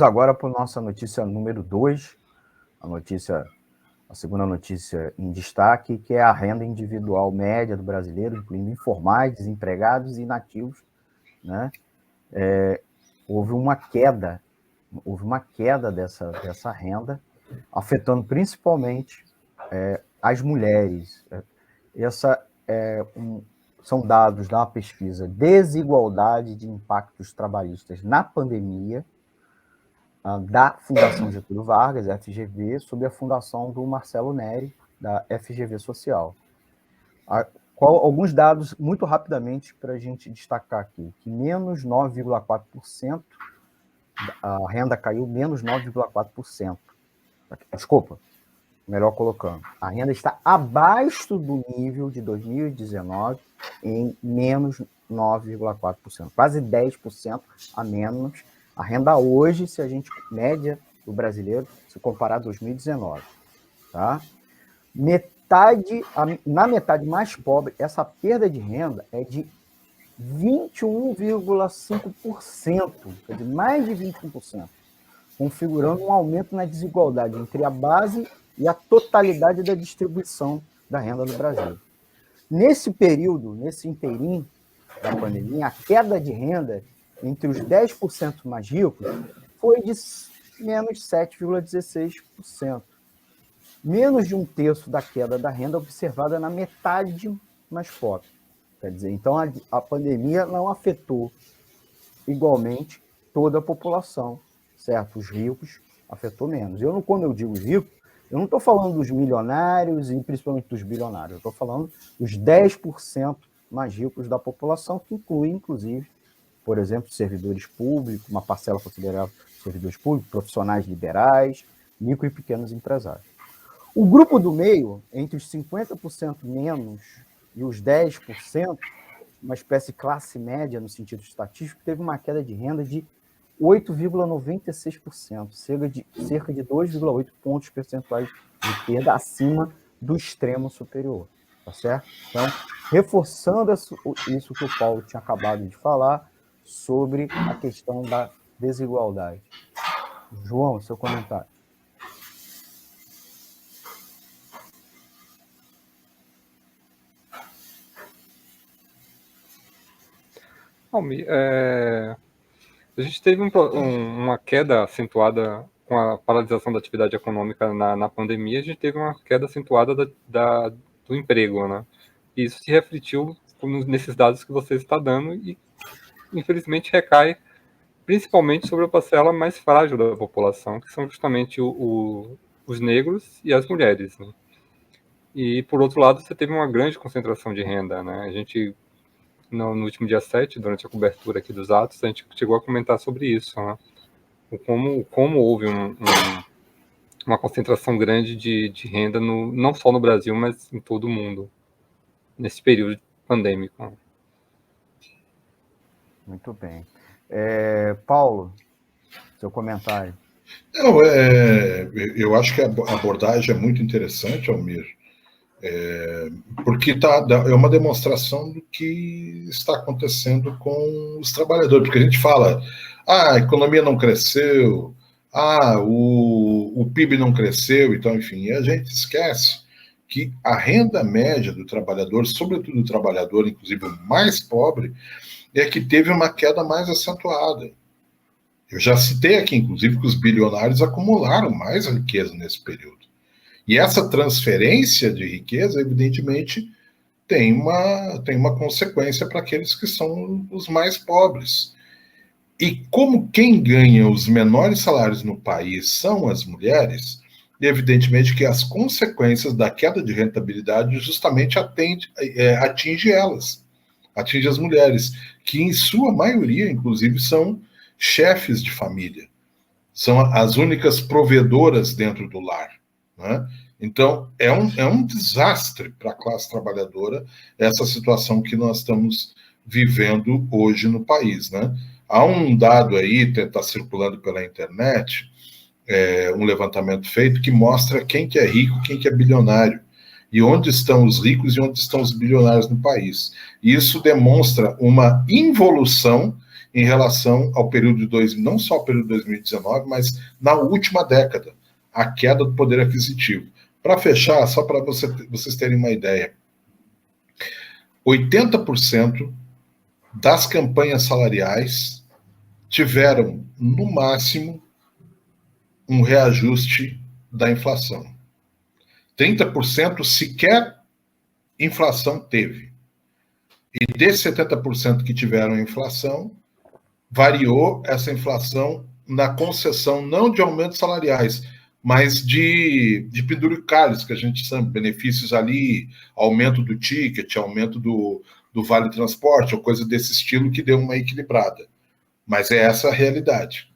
agora para a nossa notícia número 2, a segunda notícia em destaque, que é a renda individual média do brasileiro, incluindo informais, desempregados e inativos, né? Houve uma queda dessa renda, afetando principalmente as mulheres. São dados da pesquisa Desigualdade de Impactos Trabalhistas na Pandemia, da Fundação Getúlio Vargas, FGV, sob a fundação do Marcelo Neri, da FGV Social. Alguns dados, muito rapidamente, para a gente destacar aqui, que menos 9,4%, a renda caiu menos 9,4%. Desculpa, melhor colocando. A renda está abaixo do nível de 2019 em menos 9,4%, quase 10% a menos. A renda hoje, se a gente média do brasileiro, se comparar a 2019, tá? Na metade mais pobre, essa perda de renda é de 21,5%, quer dizer, mais de 21%, configurando um aumento na desigualdade entre a base e a totalidade da distribuição da renda no Brasil. Nesse período, nesse inteirinho da pandemia, a queda de renda entre os 10% mais ricos foi de menos 7,16%. Menos de um terço da queda da renda observada na metade mais pobre. Quer dizer, então a pandemia não afetou igualmente toda a população, certo? Os ricos afetou menos. Quando eu digo rico, eu não estou falando dos milionários e principalmente dos bilionários, eu estou falando dos 10% mais ricos da população, que inclui, inclusive, por exemplo, servidores públicos, uma parcela considerável de servidores públicos, profissionais liberais, micro e pequenos empresários. O grupo do meio, entre os 50% menos e os 10%, uma espécie de classe média no sentido estatístico, teve uma queda de renda de 8,96%, cerca de 2,8 pontos percentuais de perda acima do extremo superior, tá certo? Então, reforçando isso que o Paulo tinha acabado de falar sobre a questão da desigualdade. João, seu comentário. A gente teve uma queda acentuada com a paralisação da atividade econômica na pandemia. A gente teve uma queda acentuada do emprego, né? E isso se refletiu nesses dados que você está dando e, infelizmente, recai principalmente sobre a parcela mais frágil da população, que são justamente os negros e as mulheres, né? E, por outro lado, você teve uma grande concentração de renda, né? A gente, no último dia 7, durante a cobertura aqui dos atos, a gente chegou a comentar sobre isso, né? Como houve uma concentração grande de renda, não só no Brasil, mas em todo o mundo, nesse período pandêmico. Muito bem. Paulo, seu comentário. Eu acho que a abordagem é muito interessante, Almir, porque é uma demonstração do que está acontecendo com os trabalhadores, porque a gente fala, a economia não cresceu, o PIB não cresceu, então, enfim, e a gente esquece que a renda média do trabalhador, sobretudo do trabalhador, inclusive o mais pobre, é que teve uma queda mais acentuada. Eu já citei aqui, inclusive, que os bilionários acumularam mais riqueza nesse período. E essa transferência de riqueza, evidentemente, tem uma consequência para aqueles que são os mais pobres. E como quem ganha os menores salários no país são as mulheres, evidentemente que as consequências da queda de rentabilidade justamente atinge elas, atinge as mulheres, que em sua maioria, inclusive, são chefes de família, são as únicas provedoras dentro do lar, né? Então, é um desastre para a classe trabalhadora essa situação que nós estamos vivendo hoje no país, né? Há um dado aí, está circulando pela internet, um levantamento feito que mostra quem que é rico, quem que é bilionário, e onde estão os ricos e onde estão os bilionários no país. Isso demonstra uma involução em relação ao período de não só o período de 2019, mas na última década, a queda do poder aquisitivo. Para fechar, só para vocês terem uma ideia, 80% das campanhas salariais tiveram, no máximo, um reajuste da inflação. 30% sequer inflação teve. E desses 70% que tiveram inflação, variou essa inflação na concessão não de aumentos salariais, mas de penduricalhos, que a gente chama, benefícios ali, aumento do ticket, aumento do vale transporte, ou coisa desse estilo que deu uma equilibrada. Mas é essa a realidade.